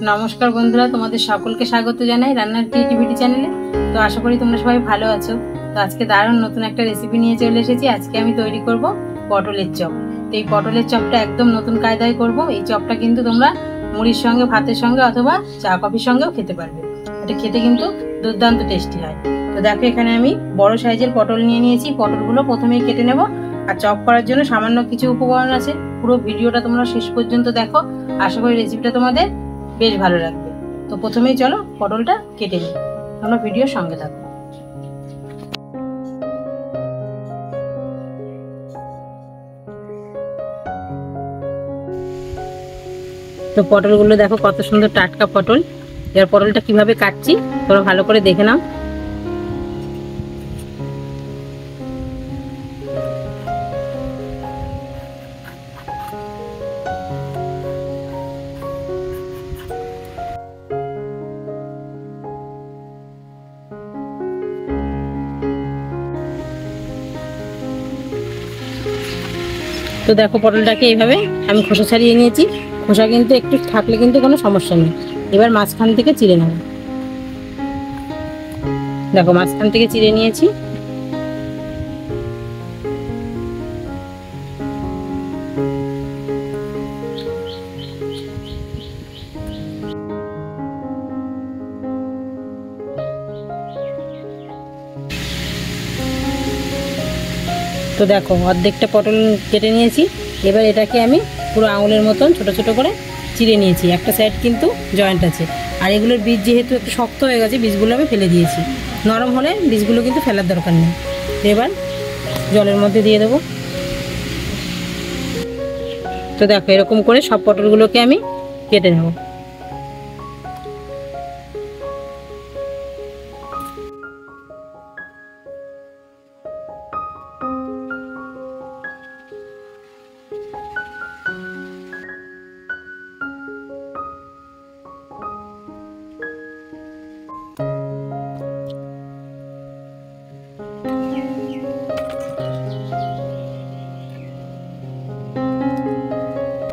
নমস্কার বন্ধুরা, তোমাদের সকলকে স্বাগত জানাই রান্নার ক্রিয়েটিভিটি চ্যানেলে। তো আশা করি তোমরা সবাই ভালো আছো। তো আজকে দারুণ নতুন একটা রেসিপি নিয়ে চলে এসেছি। আজকে আমি তৈরি করব পটলের চপ। তো এই পটলের চপটা একদম নতুন কায়দায় করব। এই চপটা কিন্তু তোমরা মুড়ির সঙ্গে, ভাতের সঙ্গে অথবা চা কফির সঙ্গেও খেতে পারবে। এটা খেতে কিন্তু দুর্দান্ত টেস্টি হয়। তো দেখো, এখানে আমি বড় সাইজের পটল নিয়ে নিয়েছি। পটলগুলো প্রথমেই কেটে নেব। আর চপ করার জন্য সামান্য কিছু উপকরণ আছে। পুরো ভিডিওটা তোমরা শেষ পর্যন্ত দেখো, আশা করি রেসিপিটা তোমাদের বেশ ভালো লাগবে। তো প্রথমেই চলো পটলটা কেটে নিই, তোমরা ভিডিওর সঙ্গে থাকো। তো পটলগুলো দেখো কত সুন্দর টাটকা পটল। এবার পটলটা কিভাবে কাটছি তোমরা ভালো করে দেখে নাও। তো দেখো পটলটাকে এইভাবে আমি খোসা ছাড়িয়ে নিয়েছি। খোসা কিন্তু একটু থাকলে কিন্তু কোনো সমস্যা নেই। এবার মাঝখান থেকে চিড়ে নেব। দেখো মাঝখান থেকে চিড়ে নিয়েছি। তো দেখো অর্ধেকটা পটল কেটে নিয়েছি। এবার এটাকে আমি পুরো আঙুলের মতন ছোট ছোট করে চিড়ে নিয়েছি। একটা সাইড কিন্তু জয়েন্ট আছে। আর এগুলোর বীজ যেহেতু একটু শক্ত হয়ে গেছে, বীজগুলো আমি ফেলে দিয়েছি। নরম হলে বীজগুলো কিন্তু ফেলার দরকার নেই। এবার জলের মধ্যে দিয়ে দেবো। তো দেখো এরকম করে সব পটলগুলোকে আমি কেটে নেব।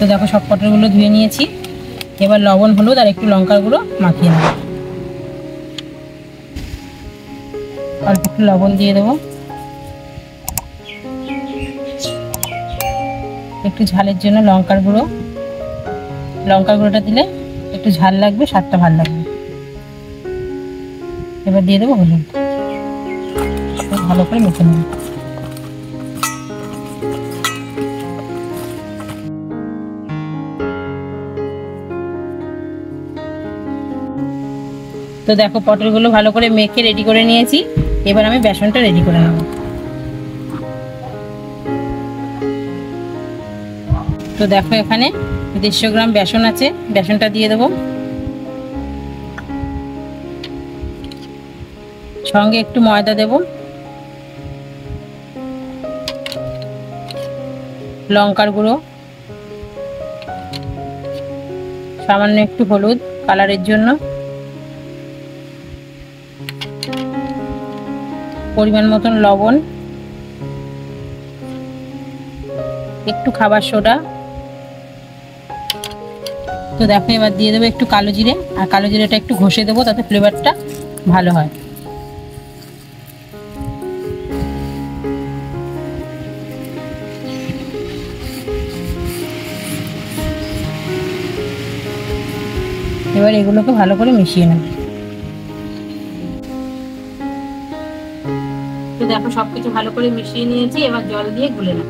তো দেখো সব পটলগুলো ধুয়ে নিয়েছি। এবার লবণ, হলুদ আর একটু লঙ্কার গুঁড়ো মাখিয়ে নেব। অল্প একটু লবণ দিয়ে দেবো। একটু ঝালের জন্য লঙ্কার গুঁড়ো। লঙ্কার গুঁড়োটা দিলে একটু ঝাল লাগবে, স্বাদটা ভালো লাগবে। এবার দিয়ে দেবো হলুদ। ভালো করে মেখে নেব। তো দেখো পটলগুলো ভালো করে মেখে রেডি করে নিয়েছি। এবার আমি বেসনটা রেডি করে নেব। তো দেখো এখানে 150 গ্রাম বেসন আছে। বেসনটা দিয়ে দেবো। সঙ্গে একটু ময়দা দেব, লঙ্কার গুঁড়ো, সামান্য একটু হলুদ কালারের জন্য, পরিমাণ মতন লবণ, একটু খাবার সোডা। তো দেখো এবার দিয়ে দেবো একটু কালো জিরে। আর কালো জিরেটা একটু ঘষে দেবো, তাতে ফ্লেভারটা ভালো হয়। এবার এগুলোকে ভালো করে মিশিয়ে নেব। তো দেখো সবকিছু ভালো করে মিশিয়ে নিয়েছি। এবার জল দিয়ে গুলে নেব।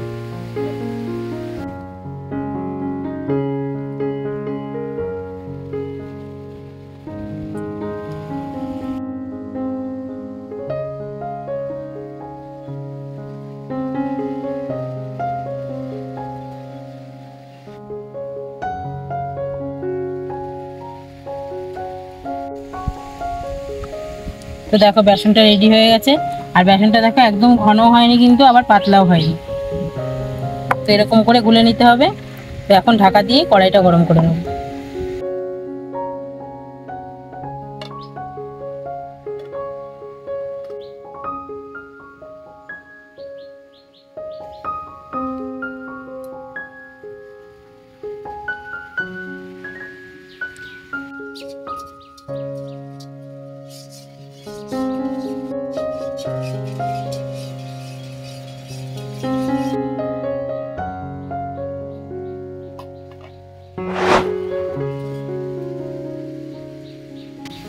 তো দেখো বেসনটা রেডি হয়ে গেছে। আর বেসনটা দেখো একদম ঘন হয়নি, কিন্তু আবার পাতলাও হয়নি। তো এরকম করে গুলে নিতে হবে। তো এখন ঢাকা দিয়ে কড়াইটা গরম করে নেব।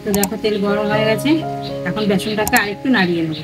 তো দেখো তেল গরম হয়ে গেছে, এখন বেসনটাকে আরেকটু নাড়িয়ে নেব।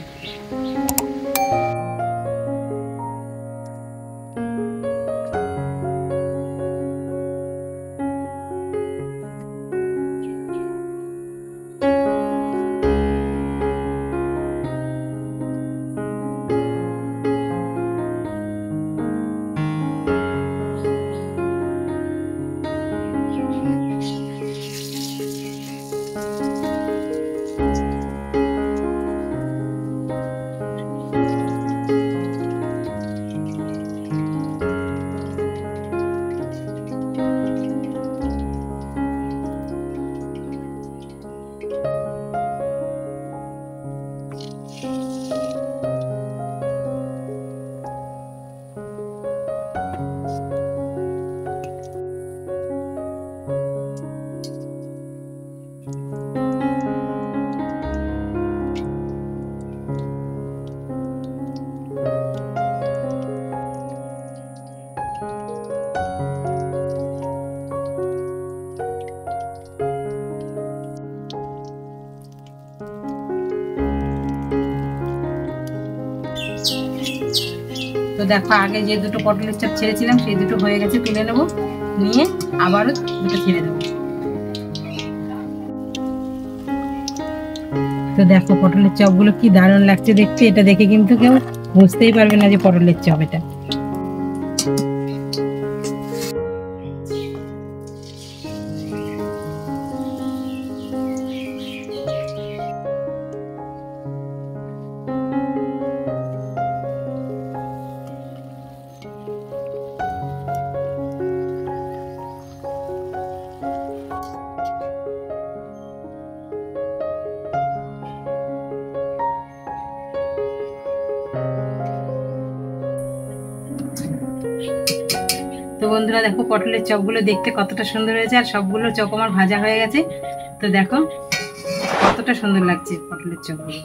তো দেখো আগে যে দুটো পটলের চপ ছেড়েছিলাম সেই দুটো হয়ে গেছে, তুলে নেব, নিয়ে আবারও দুটো ছেড়ে দেবো। তো দেখো পটলের চপগুলো কি দারুণ লাগছে দেখতে, এটা দেখে কিন্তু কেউ বুঝতেই পারবে না যে পটলের চপ এটা। তো বন্ধুরা দেখো পটলের চপগুলো দেখতে কতটা সুন্দর হয়েছে, আর সবগুলো চপ আমার ভাজা হয়ে গেছে। তো দেখো কতটা সুন্দর লাগছে পটলের চপগুলো।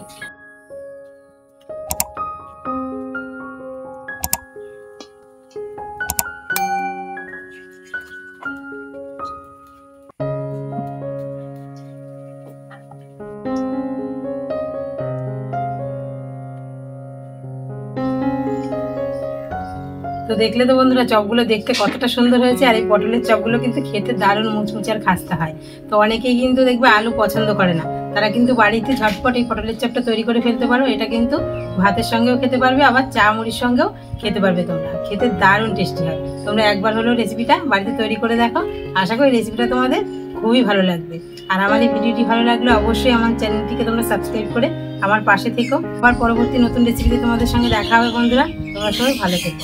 তো দেখলে তো বন্ধুরা চপগুলো দেখতে কতটা সুন্দর হয়েছে, আর এই পটলের চপগুলো কিন্তু খেতে দারুণ মুচমুচে আর খাস্তা হয়। তো অনেকেই কিন্তু দেখবে আলু পছন্দ করে না, তারা কিন্তু বাড়িতে ঝটপট এই পটলের চপটা তৈরি করে ফেলতে পারো। এটা কিন্তু ভাতের সঙ্গেও খেতে পারবে, আবার চা মুড়ির সঙ্গেও খেতে পারবে তোমরা, খেতে দারুণ টেস্টি হয়। তোমরা একবার হলেও রেসিপিটা বাড়িতে তৈরি করে দেখো, আশা করি রেসিপিটা তোমাদের খুবই ভালো লাগবে। আর আমার এই ভিডিওটি ভালো লাগলে অবশ্যই আমার চ্যানেলটিকে তোমরা সাবস্ক্রাইব করে আমার পাশে থেকো। আবার পরবর্তী নতুন রেসিপিতে তোমাদের সঙ্গে দেখা হবে বন্ধুরা। তোমরা সবাই ভালো থেকো।